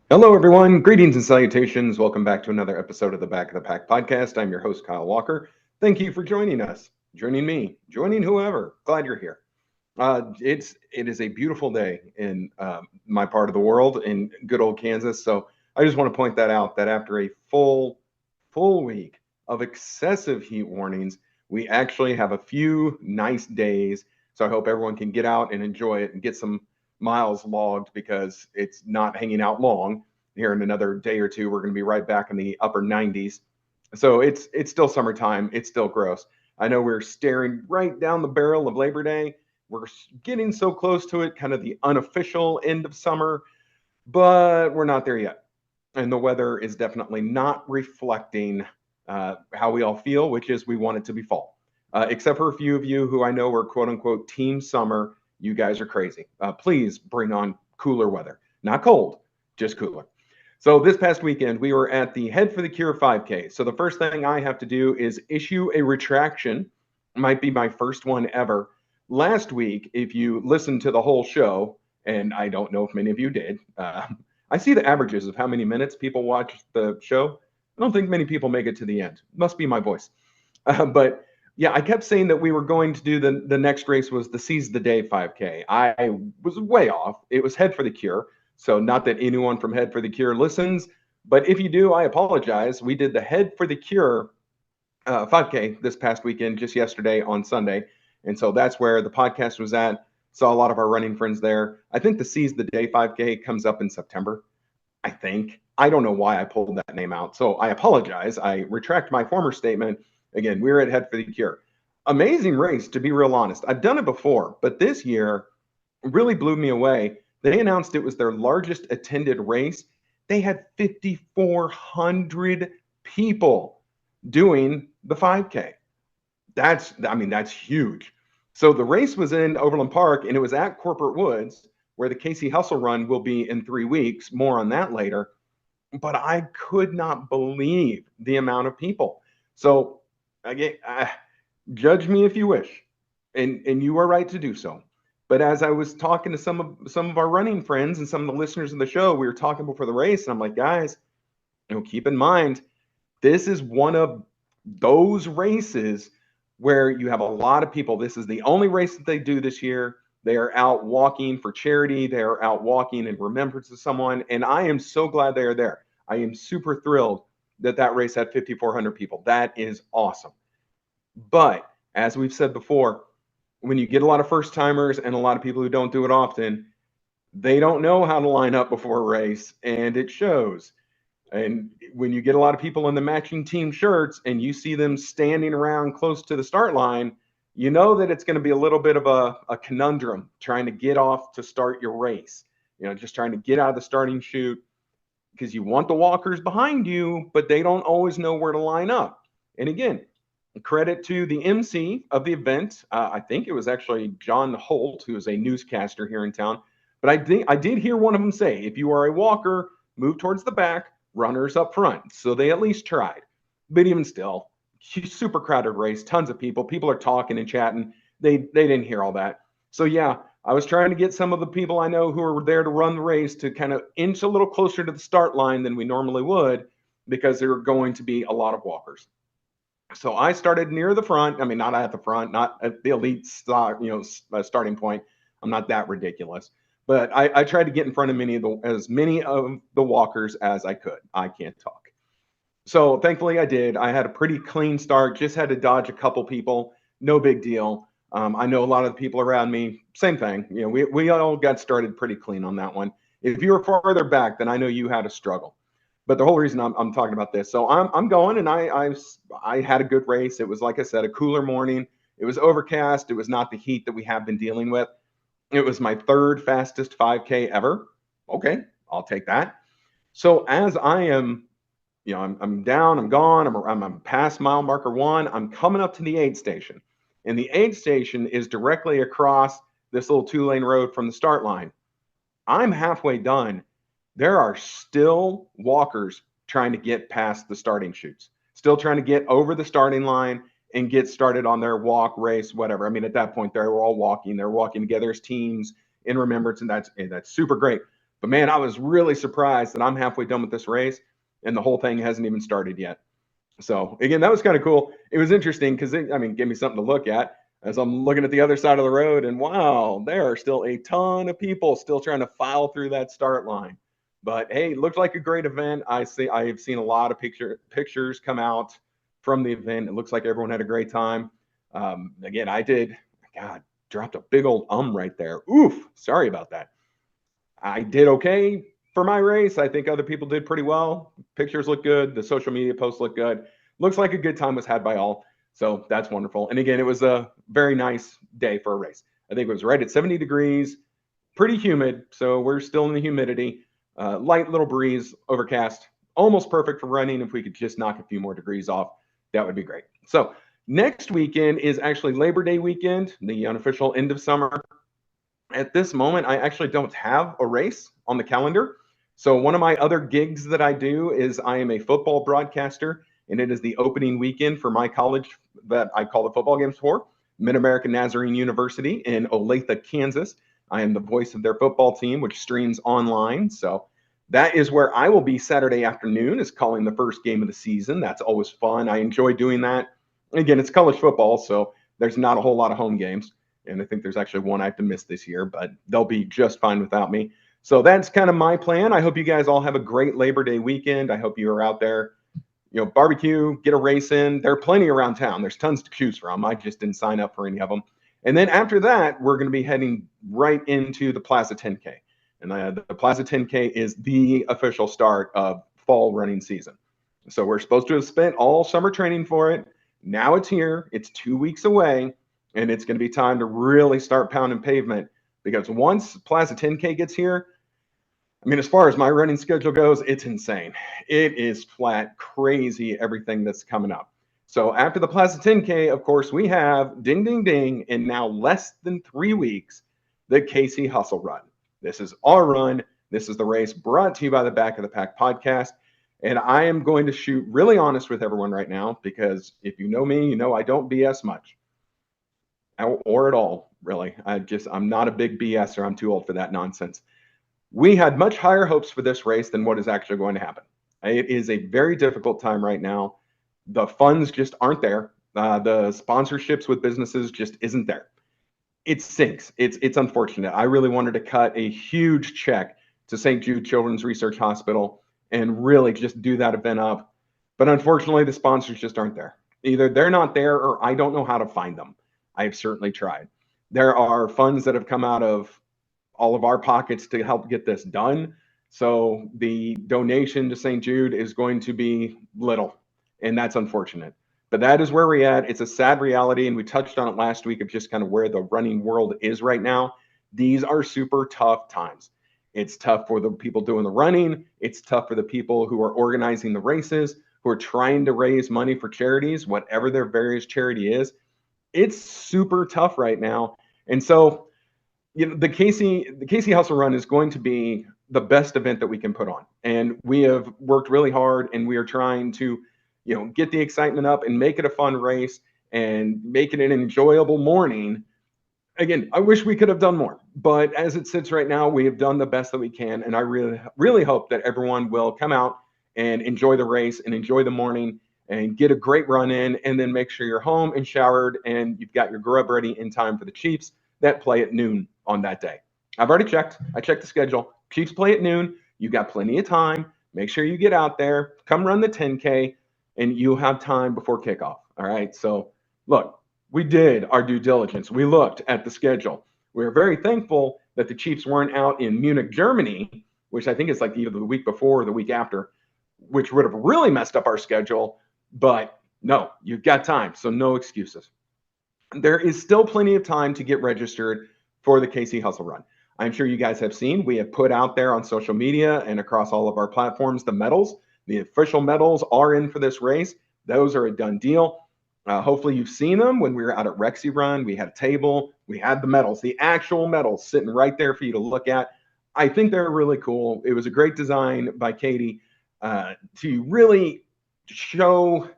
Hello, everyone. Greetings and salutations. Welcome back to another episode of the Back of the Pack podcast. I'm your host, Kyle Walker. Thank you for joining us, joining me, joining whoever. Glad you're here. It is a beautiful day in my part of the world in good old Kansas. So I just want to point that out that after a full week of excessive heat warnings, we actually have a few nice days. So I hope everyone can get out and enjoy it and get some miles logged because it's not hanging out long. Here in another day or two, we're going to be right back in the upper 90s. So it's still summertime. It's still gross. I know we're staring right down the barrel of Labor Day. We're getting so close to it, kind of the unofficial end of summer, but we're not there yet. And the weather is definitely not reflecting how we all feel, which is we want it to be fall. Except for a few of you who I know are quote unquote team summer. You guys are crazy. Please bring on cooler weather. Not cold, just cooler. So this past weekend, we were at the Head for the Cure 5K. So the first thing I have to do is issue a retraction. Might be my first one ever. Last week, if you listened to the whole show, and I don't know if many of you did, I see the averages of how many minutes people watch the show. I don't think many people make it to the end. Must be my voice. But yeah, I kept saying that we were going to do the next race was the Seize the Day 5K. I was way off. It was Head for the Cure. So not that anyone from Head for the Cure listens, but if you do, I apologize. We did the Head for the Cure 5K this past weekend, just yesterday on Sunday. And so that's where the podcast was at. Saw a lot of our running friends there. I think the Seize the Day 5K comes up in September. I think. I don't know why I pulled that name out. So I apologize. I retract my former statement. Again, we're at Head for the Cure. Amazing race, to be real honest. I've done it before, but this year really blew me away. They announced it was their largest attended race. They had 5,400 people doing the 5K. That's huge. So the race was in Overland Park and it was at Corporate Woods, where the Casey Hustle Run will be in 3 weeks. More on that later. But I could not believe the amount of people. So again, judge me if you wish, and you are right to do so. But as I was talking to some of our running friends and some of the listeners of the show, we were talking before the race, and I'm like, guys, keep in mind, this is one of those races where you have a lot of people. This is the only race that they do this year. They are out walking for charity. They are out walking in remembrance of someone. And I am so glad they are there. I am super thrilled that that race had 5,400 people. That is awesome. But as we've said before, when you get a lot of first timers and a lot of people who don't do it often, they don't know how to line up before a race, and it shows. And when you get a lot of people in the matching team shirts and you see them standing around close to the start line, you know that it's going to be a little bit of a conundrum trying to get off to start your race. Just trying to get out of the starting chute because you want the walkers behind you, but they don't always know where to line up. And again, credit to the MC of the event. I think it was actually John Holt, who is a newscaster here in town. But I did hear one of them say, if you are a walker, move towards the back, runners up front. So they at least tried. But even still, super crowded race, tons of people. People are talking and chatting. They didn't hear all that. So yeah, I was trying to get some of the people I know who are there to run the race to kind of inch a little closer to the start line than we normally would because there are going to be a lot of walkers. So I started near the front. I mean, not at the front, not at the elite starting point. I'm not that ridiculous, but I tried to get in front of as many of the walkers as I could. I can't talk. So thankfully I did. I had a pretty clean start, just had to dodge a couple people. No big deal. I know a lot of the people around me, same thing. We all got started pretty clean on that one. If you were farther back, then I know you had a struggle. But the whole reason I'm talking about this, so I'm going, and I had a good race. It was, like I said, a cooler morning. It was overcast. It was not the heat that we have been dealing with. It was my third fastest 5K ever. Okay, I'll take that. So as I am, I'm down, I'm gone, I'm past mile marker 1. I'm coming up to the aid station, and the aid station is directly across this little 2-lane road from the start line. I'm halfway done. There are still walkers trying to get past the starting chutes, still trying to get over the starting line and get started on their walk, race, whatever. I mean, at that point, they were all walking. They're walking together as teams in remembrance, and that's super great. But man, I was really surprised that I'm halfway done with this race and the whole thing hasn't even started yet. So again, that was kind of cool. It was interesting because gave me something to look at as I'm looking at the other side of the road, and wow, there are still a ton of people still trying to file through that start line. But hey, it looked like a great event. I have seen a lot of pictures come out from the event. It looks like everyone had a great time. Again, I did. God, dropped a big old right there. Oof, sorry about that. I did okay for my race. I think other people did pretty well. Pictures look good. The social media posts look good. Looks like a good time was had by all. So that's wonderful. And again, it was a very nice day for a race. I think it was right at 70 degrees, pretty humid. So we're still in the humidity. Light little breeze, overcast, almost perfect for running. If we could just knock a few more degrees off, that would be great. So next weekend is actually Labor Day weekend, the unofficial end of summer. At this moment, I actually don't have a race on the calendar. So one of my other gigs that I do is I am a football broadcaster, and it is the opening weekend for my college that I call the football games for, Mid-American Nazarene University in Olathe, Kansas. I am the voice of their football team, which streams online. So that is where I will be Saturday afternoon, is calling the first game of the season. That's always fun. I enjoy doing that. Again, it's college football, so there's not a whole lot of home games. And I think there's actually one I have to miss this year, but they'll be just fine without me. So that's kind of my plan. I hope you guys all have a great Labor Day weekend. I hope you are out there, barbecue, get a race in. There are plenty around town. There's tons to choose from. I just didn't sign up for any of them. And then after that, we're going to be heading right into the Plaza 10K. And the Plaza 10K is the official start of fall running season. So we're supposed to have spent all summer training for it. Now it's here. It's 2 weeks away. And it's going to be time to really start pounding pavement, because once Plaza 10K gets here, as far as my running schedule goes, it's insane. It is flat crazy, everything that's coming up. So after the Plaza 10K, of course, we have ding, ding, ding, in now less than 3 weeks, the KC Hustle Run. This is our run. This is the race brought to you by the Back of the Pack podcast. And I am going to shoot really honest with everyone right now, because if you know me, you know I don't BS much. Or at all, really. I'm not a big BSer. I'm too old for that nonsense. We had much higher hopes for this race than what is actually going to happen. It is a very difficult time right now. The funds just aren't there. The sponsorships with businesses just isn't there. It sinks. It's unfortunate. I really wanted to cut a huge check to St. Jude Children's Research Hospital and really just do that event up. But unfortunately, the sponsors just aren't there. Either they're not there, or I don't know how to find them. I have certainly tried. There are funds that have come out of all of our pockets to help get this done. So the donation to St. Jude is going to be little, and that's unfortunate. But that is where we're at. It's a sad reality, and we touched on it last week of just kind of where the running world is right now. These are super tough times. It's tough for the people doing the running. It's tough for the people who are organizing the races, who are trying to raise money for charities, whatever their various charity is. It's super tough right now. And so, the KC Hustle Run is going to be the best event that we can put on. And we have worked really hard, and we are trying to, get the excitement up and make it a fun race and make it an enjoyable morning. Again, I wish we could have done more, but as it sits right now, we have done the best that we can. And I really, really hope that everyone will come out and enjoy the race and enjoy the morning and get a great run in, and then make sure you're home and showered and you've got your grub ready in time for the Chiefs that play at noon on that day. I've already checked. I checked the schedule. Chiefs play at noon. You've got plenty of time. Make sure you get out there, come run the 10K, and you'll have time before kickoff. All right. So look, we did our due diligence. We looked at the schedule. We were very thankful that the Chiefs weren't out in Munich, Germany, which I think is like either the week before or the week after, which would have really messed up our schedule. But no, you've got time, so no excuses. There is still plenty of time to get registered for the KC Hustle Run. I'm sure you guys have seen, we have put out there on social media and across all of our platforms the medals. The official medals are in for this race. Those are a done deal. Hopefully you've seen them. When we were out at Rexy Run, we had a table. We had the medals, the actual medals sitting right there for you to look at. I think they're really cool. It was a great design by Katie to really show,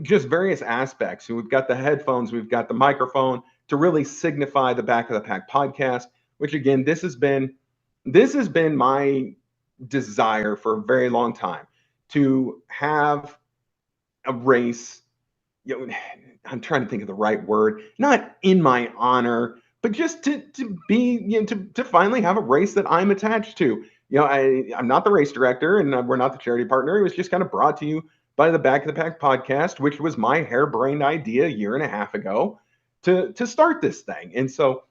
just various aspects. So we've got the headphones, we've got the microphone to really signify the Back of the Pack podcast, which again, this has been this has been my desire for a very long time to have a race. I'm trying to think of the right word, not in my honor, but just to be, to finally have a race that I'm attached to. I'm not the race director and we're not the charity partner. It was just kind of brought to you by the Back of the Pack podcast, which was my harebrained idea a year and a half ago to start this thing. And so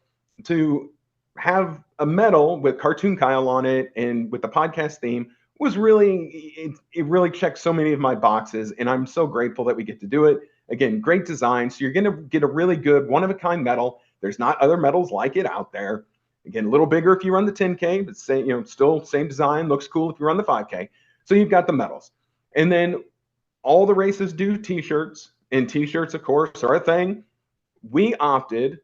to have a medal with Cartoon Kyle on it and with the podcast theme was really, it really checked so many of my boxes. And I'm so grateful that we get to do it. Again, great design. So you're going to get a really good one-of-a-kind medal. There's not other medals like it out there. Again, a little bigger if you run the 10K, but still same design, looks cool if you run the 5K. So you've got the medals. And then all the races do t-shirts, and t-shirts, of course, are a thing. We opted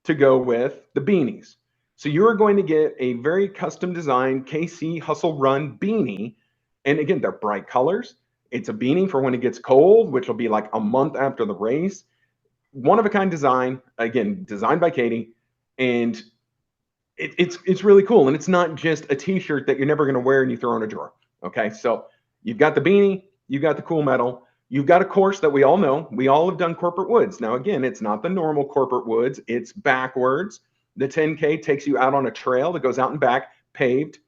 to go with the beanies. So you're going to get a very custom designed KC Hustle Run beanie. And again, they're bright colors. It's a beanie for when it gets cold, which will be like a month after the race. One of a kind design, again, designed by Katie. And it's really cool. And it's not just a t-shirt that you're never going to wear and you throw in a drawer. Okay. So you've got the beanie, you've got the cool medal, you've got a course that we all know. We all have done corporate woods. Now, again, it's not the normal corporate woods. It's backwards. The 10K takes you out on a trail that goes out and back, paved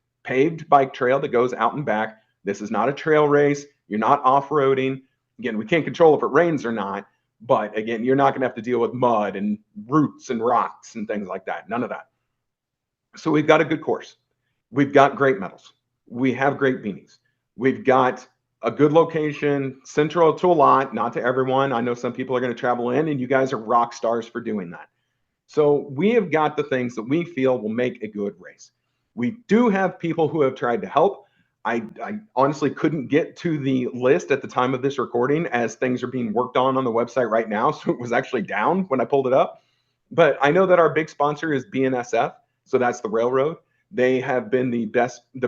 bike trail that goes out and back. This is not a trail race. You're not off-roading. Again, we can't control if it rains or not, but again, you're not going to have to deal with mud and roots and rocks and things like that. None of that. So we've got a good course. We've got great medals. We have great beanies. We've got a good location, central to a lot, not to everyone. I know some people are going to travel in, and you guys are rock stars for doing that. So we have got the things that we feel will make a good race. We do have people who have tried to help. I honestly couldn't get to the list at the time of this recording as things are being worked on the website right now. So it was actually down when I pulled it up. But I know that our big sponsor is BNSF. So that's the railroad. They have been the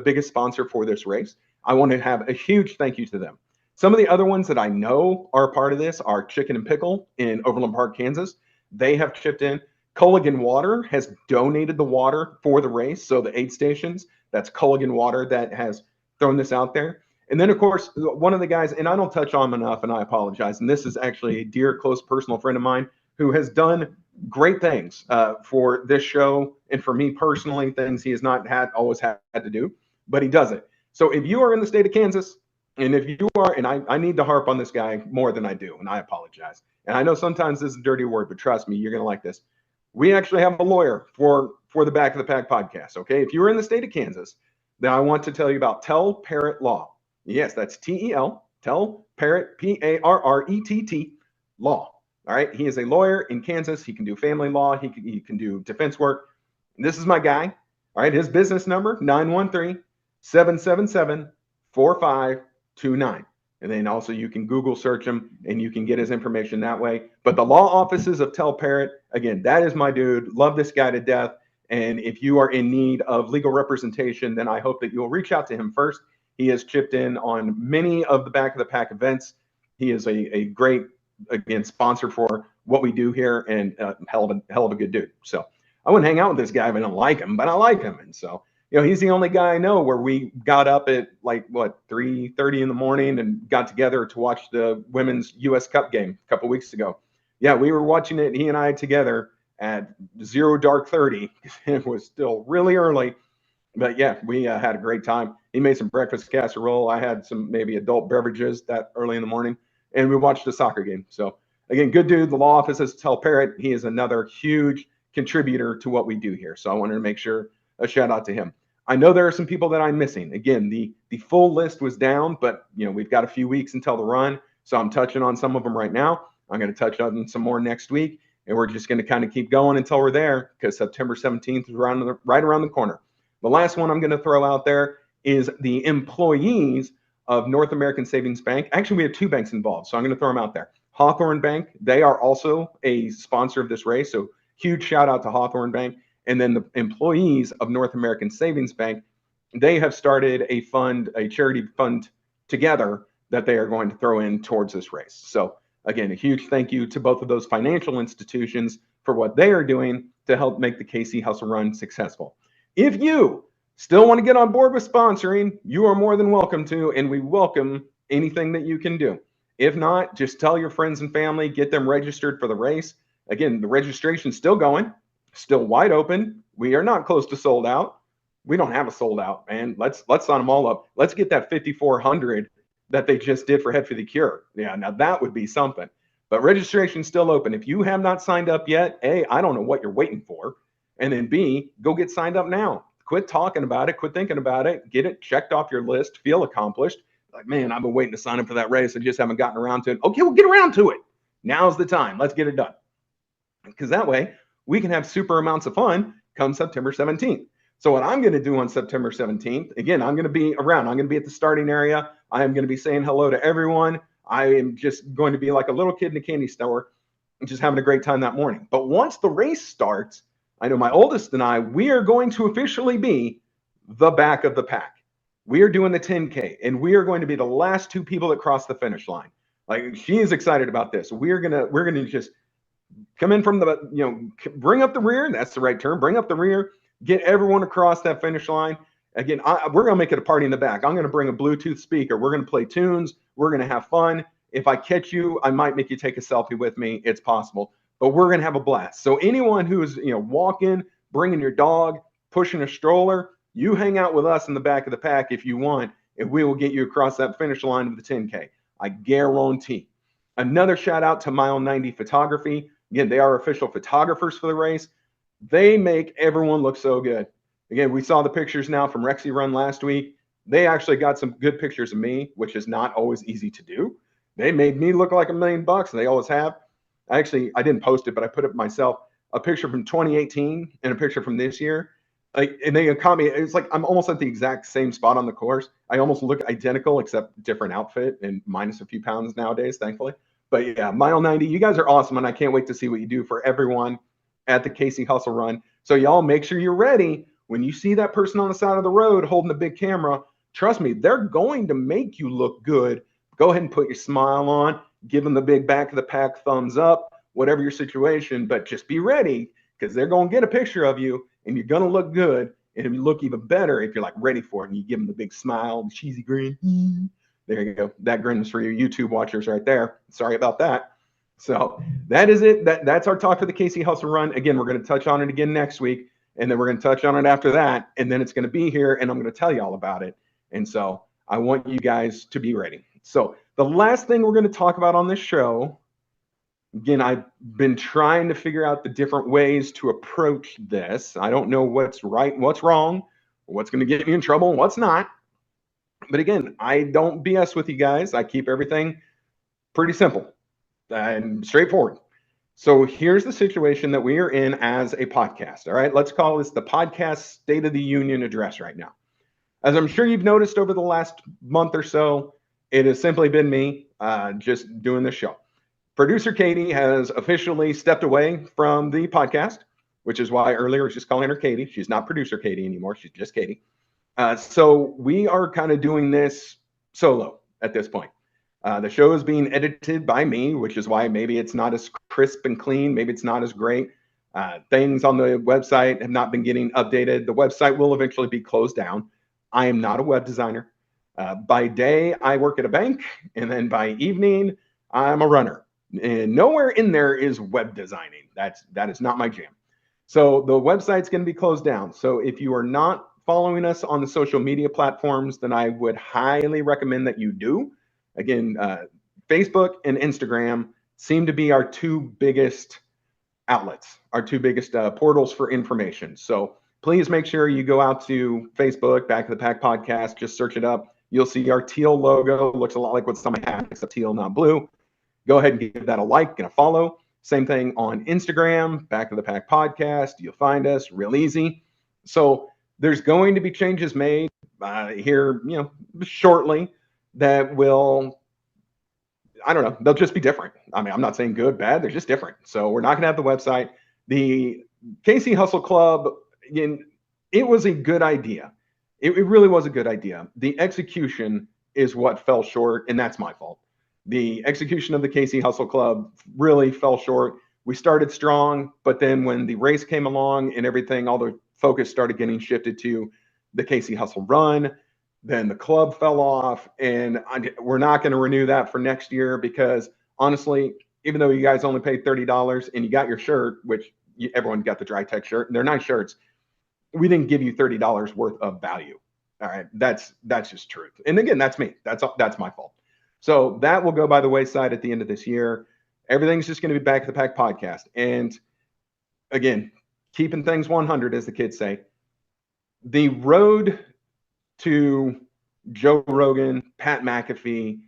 biggest sponsor for this race. I want to have a huge thank you to them. Some of the other ones that I know are a part of this are Chicken and Pickle in Overland Park, Kansas. They have chipped in. Culligan Water has donated the water for the race. So the aid stations, that's Culligan Water that has thrown this out there. And then, of course, one of the guys, and I don't touch on him enough, and I apologize, and this is actually a dear, close personal friend of mine who has done great things for this show and for me personally, things he has not always had to do, but he does it. So if you are in the state of Kansas, and if you are, and I need to harp on this guy more than I do, and I apologize. And I know sometimes this is a dirty word, but trust me, you're going to like this. We actually have a lawyer for the Back of the Pack podcast, okay? If you are in the state of Kansas, then I want to tell you about Tell Parrott Law. Yes, that's T-E-L, Tell Parrott, P-A-R-R-E-T-T, Law. All right, he is a lawyer in Kansas. He can do family law. He can do defense work. And this is my guy. All right, his business number, 913-777-4529. And then also you can Google search him and you can get his information that way. But the law offices of Tell Parrott, again, that is my dude. Love this guy to death. And if you are in need of legal representation, then I hope that you'll reach out to him first. He has chipped in on many of the Back of the Pack events. He is a great, again, sponsor for what we do here, and hell of a good dude. So I wouldn't hang out with this guy if I don't like him, but I like him. And so, he's the only guy I know where we got up at 3:30 in the morning and got together to watch the women's U.S. Cup game a couple weeks ago. Yeah, we were watching it, he and I together at 0:30. It was still really early, but yeah, we had a great time. He made some breakfast casserole. I had some maybe adult beverages that early in the morning, and we watched a soccer game. So again, good dude. The law office is Tell Parrott. He is another huge contributor to what we do here. So I wanted to make sure a shout out to him. I know there are some people that I'm missing. Again, the full list was down, but we've got a few weeks until the run. So I'm touching on some of them right now. I'm going to touch on some more next week, and we're just going to kind of keep going until we're there, because September 17th is right around the corner. The last one I'm going to throw out there is the employees of North American Savings Bank. Actually, we have two banks involved, so I'm going to throw them out there. Hawthorne Bank, they are also a sponsor of this race, so huge shout out to Hawthorne Bank. And then the employees of North American Savings Bank, they have started a charity fund together that they are going to throw in towards this race. So again, a huge thank you to both of those financial institutions for what they are doing to help make the KC Hustle Run successful. If you still want to get on board with sponsoring, you are more than welcome to, and we welcome anything that you can do. If not, just tell your friends and family, get them registered for the race. Again, the registration's still going, still wide open. We are not close to sold out. We don't have a sold out, man. Let's sign them all up. Let's get that 5,400 that they just did for Head for the Cure. Yeah, now that would be something. But registration's still open. If you have not signed up yet, A, I don't know what you're waiting for. And then B, go get signed up now. Quit talking about it. Quit thinking about it. Get it checked off your list. Feel accomplished. Like, man, I've been waiting to sign up for that race. I just haven't gotten around to it. Okay, we'll get around to it. Now's the time. Let's get it done. Because that way we can have super amounts of fun come September 17th. So what I'm going to do on September 17th, again, I'm going to be around. I'm going to be at the starting area. I am going to be saying hello to everyone. I am just going to be like a little kid in a candy store and just having a great time that morning. But once the race starts, I know my oldest and I, we are going to officially be the back of the pack. We are doing the 10K, and we are going to be the last two people that cross the finish line. Like, she is excited about this. We're gonna just come in from the, bring up the rear. That's the right term. Bring up the rear. Get everyone across that finish line. Again, we're gonna make it a party in the back. I'm gonna bring a Bluetooth speaker. We're gonna play tunes. We're gonna have fun. If I catch you, I might make you take a selfie with me. It's possible, but we're gonna have a blast. So anyone who's walking, bringing your dog, pushing a stroller, you hang out with us in the back of the pack if you want, and we will get you across that finish line of the 10K. I guarantee. Another shout out to Mile 90 Photography. Again, they are official photographers for the race. They make everyone look so good. Again, we saw the pictures now from Rexy Run last week. They actually got some good pictures of me, which is not always easy to do. They made me look like $1 million, and they always have. I didn't post it, but I put it myself. A picture from 2018 and a picture from this year. And they caught me. It's like I'm almost at the exact same spot on the course. I almost look identical, except different outfit and minus a few pounds nowadays, thankfully. But yeah, Mile 90, you guys are awesome, and I can't wait to see what you do for everyone at the Casey Hustle Run. So y'all make sure you're ready. When you see that person on the side of the road holding the big camera, trust me, they're going to make you look good. Go ahead and put your smile on, give them the big back of the pack thumbs up, whatever your situation, but just be ready, because they're going to get a picture of you and you're going to look good. And you look even better if you're like ready for it and you give them the big smile, the cheesy grin. There you go. That grin is for your YouTube watchers right there. Sorry about that. So that is it. That's our talk for the Casey Hustle Run. Again, we're going to touch on it again next week, and then we're going to touch on it after that, and then it's going to be here, and I'm going to tell you all about it. And so I want you guys to be ready. So the last thing we're going to talk about on this show, again, I've been trying to figure out the different ways to approach this. I don't know what's right and what's wrong, what's going to get me in trouble and what's not. But again, I don't BS with you guys. I keep everything pretty simple and straightforward. So here's the situation that we are in as a podcast. All right, let's call this the podcast State of the Union address right now. As I'm sure you've noticed over the last month or so, it has simply been me just doing the show. Producer Katie has officially stepped away from the podcast, which is why earlier I was just calling her Katie. She's not producer Katie anymore. She's just Katie. So we are kind of doing this solo at this point. The show is being edited by me, which is why maybe it's not as crisp and clean. Maybe it's not as great. Things on the website have not been getting updated. The website will eventually be closed down. I am not a web designer. By day, I work at a bank, and then by evening, I'm a runner. And nowhere in there is web designing. That is not my jam. So the website's going to be closed down. So if you are not following us on the social media platforms, then I would highly recommend that you do. Again, Facebook and Instagram seem to be our two biggest outlets, our two biggest portals for information. So please make sure you go out to Facebook, Back of the Pack Podcast, just search it up. You'll see our teal logo. Looks a lot like what's on my hat, except teal, not blue. Go ahead and give that a like and a follow. Same thing on Instagram, Back of the Pack Podcast. You'll find us real easy. So there's going to be changes made here, shortly that will, I don't know, they'll just be different. I mean, I'm not saying good, bad, they're just different. So we're not going to have the website. The Casey Hustle Club, again, it was a good idea. It really was a good idea. The execution is what fell short, and that's my fault. The execution of the Casey Hustle Club really fell short. We started strong, but then when the race came along and everything, all the focus started getting shifted to the Casey Hustle Run. Then the club fell off, and we're not going to renew that for next year because honestly, even though you guys only paid $30 and you got your shirt, which everyone got the Dry Tech shirt, and they're nice shirts, we didn't give you $30 worth of value. All right, that's just truth. And again, that's me. That's my fault. So that will go by the wayside at the end of this year. Everything's just going to be Back to the Pack podcast. And again, keeping things 100, as the kids say. The road to Joe Rogan, Pat McAfee,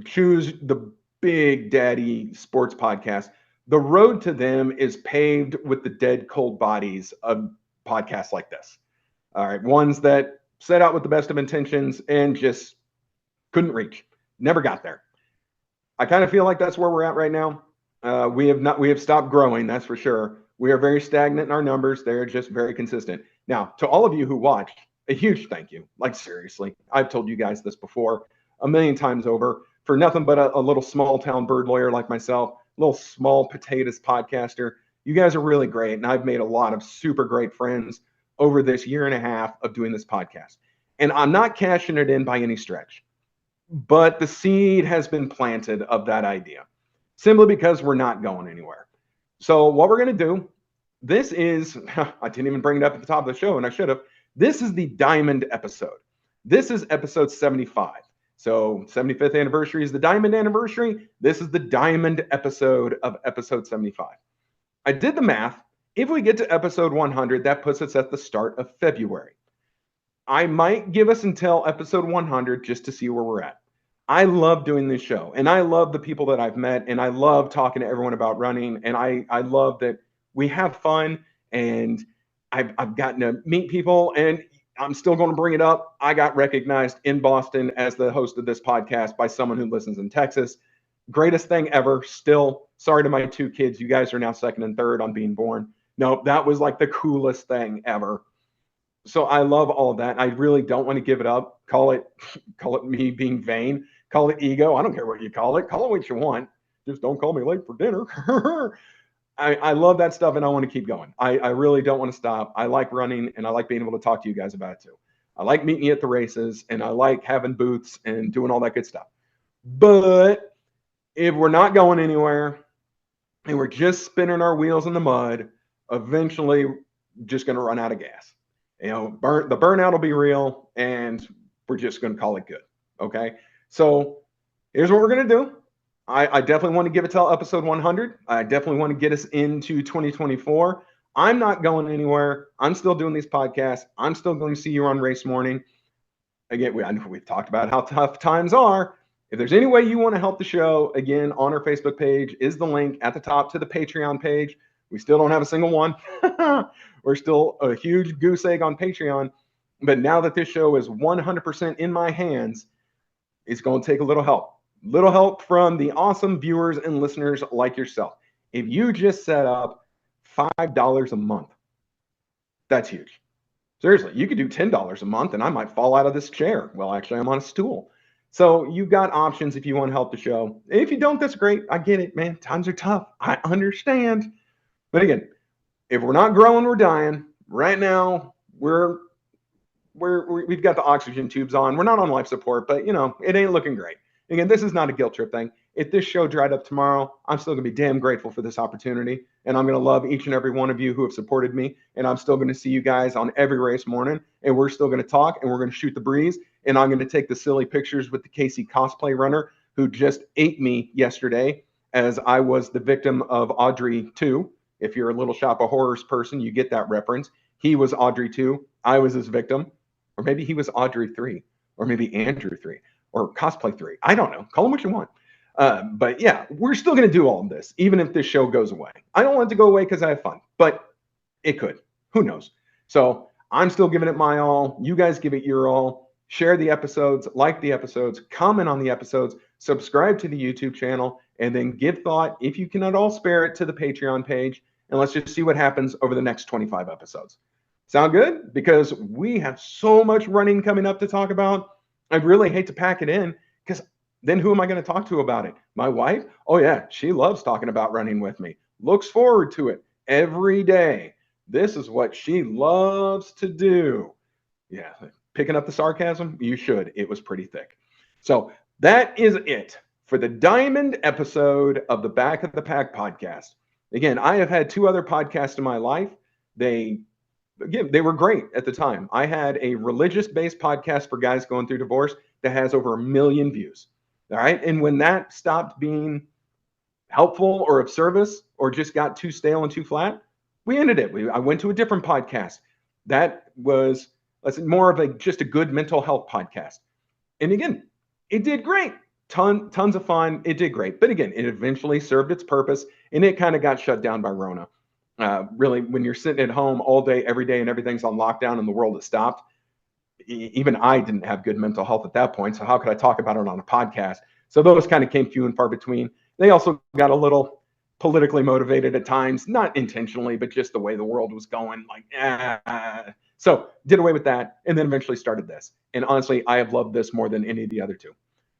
choose the big daddy sports podcast. The road to them is paved with the dead cold bodies of podcasts like this. All right, ones that set out with the best of intentions and just couldn't reach, never got there. I kind of feel like that's where we're at right now. We have stopped growing, that's for sure. We are very stagnant in our numbers. They're just very consistent. Now, to all of you who watched, a huge thank you. Like, seriously, I've told you guys this before a million times over. For nothing but a little small town bird lawyer like myself, little small potatoes podcaster, you guys are really great. And I've made a lot of super great friends over this year and a half of doing this podcast. And I'm not cashing it in by any stretch, but the seed has been planted of that idea simply because we're not going anywhere. So what we're going to do, this is, I didn't even bring it up at the top of the show, and I should have. This is the Diamond episode. This is episode 75. So 75th anniversary is the Diamond anniversary. This is the Diamond episode of episode 75. I did the math. If we get to episode 100, that puts us at the start of February. I might give us until episode 100 just to see where we're at. I love doing this show, and I love the people that I've met, and I love talking to everyone about running, and I love that we have fun, and I've gotten to meet people, and I'm still going to bring it up. I got recognized in Boston as the host of this podcast by someone who listens in Texas. Greatest thing ever. Still, sorry to my two kids. You guys are now second and third on being born. No, that was like the coolest thing ever. So I love all of that. I really don't want to give it up. Call it me being vain. Call it ego. I don't care what you call it. Call it what you want. Just don't call me late for dinner. I love that stuff, and I want to keep going. I really don't want to stop. I like running, and I like being able to talk to you guys about it too. I like meeting you at the races, and I like having booths and doing all that good stuff. But if we're not going anywhere and we're just spinning our wheels in the mud, eventually just going to run out of gas. The burnout will be real, and we're just going to call it good. Okay? So here's what we're going to do. I definitely want to give it till episode 100. I definitely want to get us into 2024. I'm not going anywhere. I'm still doing these podcasts. I'm still going to see you on race morning. Again, we've talked about how tough times are. If there's any way you want to help the show, again, on our Facebook page is the link at the top to the Patreon page. We still don't have a single one. We're still a huge goose egg on Patreon. But now that this show is 100% in my hands, it's going to take a little help. Little help from the awesome viewers and listeners like yourself. If you just set up $5 a month, that's huge. Seriously, you could do $10 a month and I might fall out of this chair. Well, actually, I'm on a stool. So you've got options if you want to help the show. If you don't, that's great. I get it, man. Times are tough. I understand. But again, if we're not growing, we're dying. Right now, we've got the oxygen tubes on. We're not on life support, but it ain't looking great. Again, this is not a guilt trip thing. If this show dried up tomorrow, I'm still going to be damn grateful for this opportunity. And I'm going to love each and every one of you who have supported me. And I'm still going to see you guys on every race morning. And we're still going to talk and we're going to shoot the breeze. And I'm going to take the silly pictures with the Casey cosplay runner who just ate me yesterday as I was the victim of Audrey 2. If you're a Little Shop of Horrors person, you get that reference. He was Audrey 2. I was his victim. Or maybe he was Audrey 3. Or maybe Andrew 3. Or cosplay 3. I don't know. Call them what you want. But yeah, we're still going to do all of this, even if this show goes away. I don't want it to go away because I have fun, but it could. Who knows? So I'm still giving it my all. You guys give it your all. Share the episodes, like the episodes, comment on the episodes, subscribe to the YouTube channel, and then give thought, if you can at all spare it, to the Patreon page. And let's just see what happens over the next 25 episodes. Sound good? Because we have so much running coming up to talk about. I really hate to pack it in because then who am I going to talk to about it? My wife? Oh, yeah, she loves talking about running with me. Looks forward to it every day. This is what she loves to do. Yeah, picking up the sarcasm, you should. It was pretty thick. So that is it for the diamond episode of the Back of the Pack podcast. Again, I have had two other podcasts in my life. They Again, they were great at the time. I had a religious-based podcast for guys going through divorce that has over 1 million views. All right. And when that stopped being helpful or of service or just got too stale and too flat, we ended it. I went to a different podcast that was more of just a good mental health podcast. And again, it did great. Tons of fun. It did great. But again, it eventually served its purpose and it kind of got shut down by Rona. Really, when you're sitting at home all day, every day, and everything's on lockdown and the world has stopped, even I didn't have good mental health at that point. So how could I talk about it on a podcast? So those kind of came few and far between. They also got a little politically motivated at times, not intentionally, but just the way the world was going. So did away with that, and then eventually started this. And honestly, I have loved this more than any of the other two.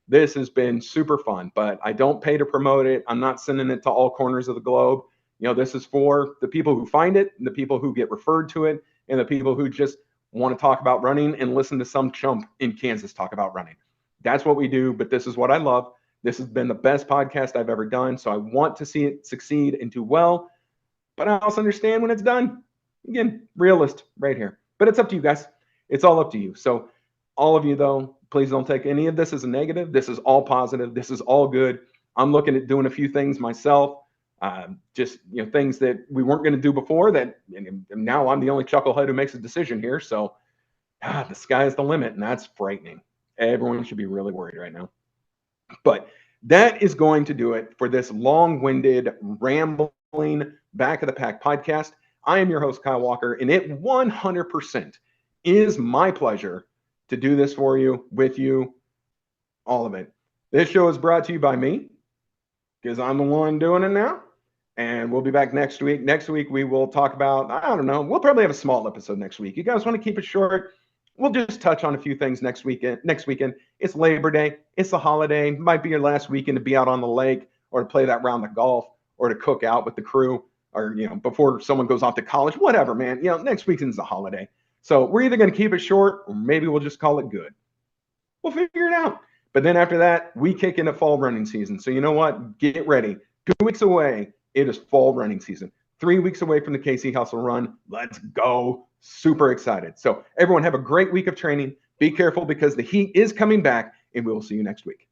This has been super fun, but I don't pay to promote it. I'm not sending it to all corners of the globe. This is for the people who find it, and the people who get referred to it, and the people who just want to talk about running and listen to some chump in Kansas talk about running. That's what we do, but this is what I love. This has been the best podcast I've ever done, so I want to see it succeed and do well, but I also understand when it's done. Again, realist right here. But it's up to you guys. It's all up to you. So all of you, though, please don't take any of this as a negative. This is all positive. This is all good. I'm looking at doing a few things myself. Just things that we weren't going to do before that, and now I'm the only chucklehead who makes a decision here. So the sky is the limit, and that's frightening. Everyone should be really worried right now. But that is going to do it for this long-winded, rambling Back of the Pack podcast. I am your host, Kyle Walker, and it 100% is my pleasure to do this for you, with you, all of it. This show is brought to you by me, because I'm the one doing it now. And we'll be back next week. Next week, we will talk about, I don't know, we'll probably have a small episode next week. You guys want to keep it short? We'll just touch on a few things next weekend. It's Labor Day. It's a holiday. Might be your last weekend to be out on the lake or to play that round of golf or to cook out with the crew or, before someone goes off to college, whatever, man. Next weekend's a holiday. So we're either going to keep it short or maybe we'll just call it good. We'll figure it out. But then after that, we kick into fall running season. So you know what? Get ready. 2 weeks away, it is fall running season. 3 weeks away from the KC Hustle Run. Let's go. Super excited. So everyone have a great week of training. Be careful because the heat is coming back, and we will see you next week.